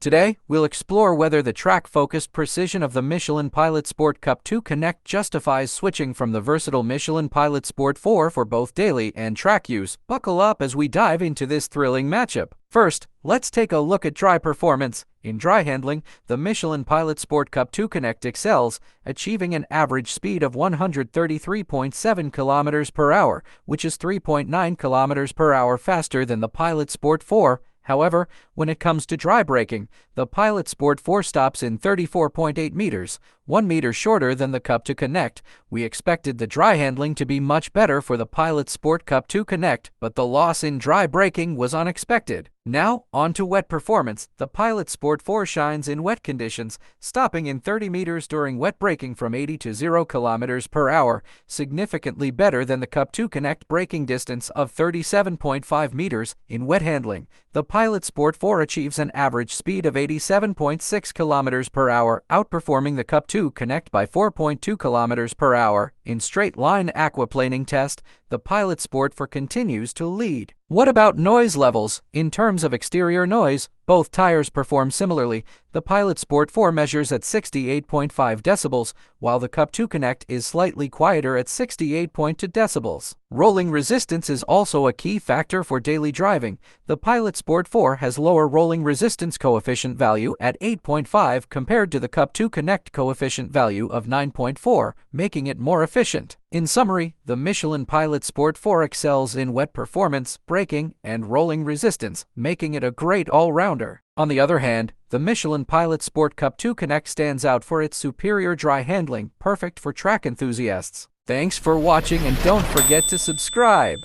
Today, we'll explore whether the track-focused precision of the Michelin Pilot Sport Cup 2 Connect justifies switching from the versatile Michelin Pilot Sport 4 for both daily and track use. Buckle up as we dive into this thrilling matchup. First, let's take a look at dry performance. In dry handling, the Michelin Pilot Sport Cup 2 Connect excels, achieving an average speed of 133.7 km per hour, which is 3.9 km per hour faster than the Pilot Sport 4. However, when it comes to dry braking, the Pilot Sport 4 stops in 34.8 meters, 1 meter shorter than the Cup 2 Connect. We expected the dry handling to be much better for the Pilot Sport Cup 2 Connect, but the loss in dry braking was unexpected. Now, on to wet performance. The Pilot Sport 4 shines in wet conditions, stopping in 30 meters during wet braking from 80 to 0 km per hour, significantly better than the Cup 2 Connect braking distance of 37.5 meters in wet handling. The Pilot Sport 4 achieves an average speed of 87.6 km per hour, outperforming the Cup 2 Connect by 4.2 km per hour. In straight-line aquaplaning test, the Pilot Sport 4 continues to lead. What about noise levels? In terms of exterior noise, both tires perform similarly. The Pilot Sport 4 measures at 68.5 decibels, while the Cup 2 Connect is slightly quieter at 68.2 decibels. Rolling resistance is also a key factor for daily driving. The Pilot Sport 4 has lower rolling resistance coefficient value at 8.5 compared to the Cup 2 Connect coefficient value of 9.4, making it more efficient. In summary, the Michelin Pilot Sport 4 excels in wet performance, braking, and rolling resistance, making it a great all-rounder. On the other hand, the Michelin Pilot Sport Cup 2 Connect stands out for its superior dry handling, perfect for track enthusiasts. Thanks for watching and don't forget to subscribe.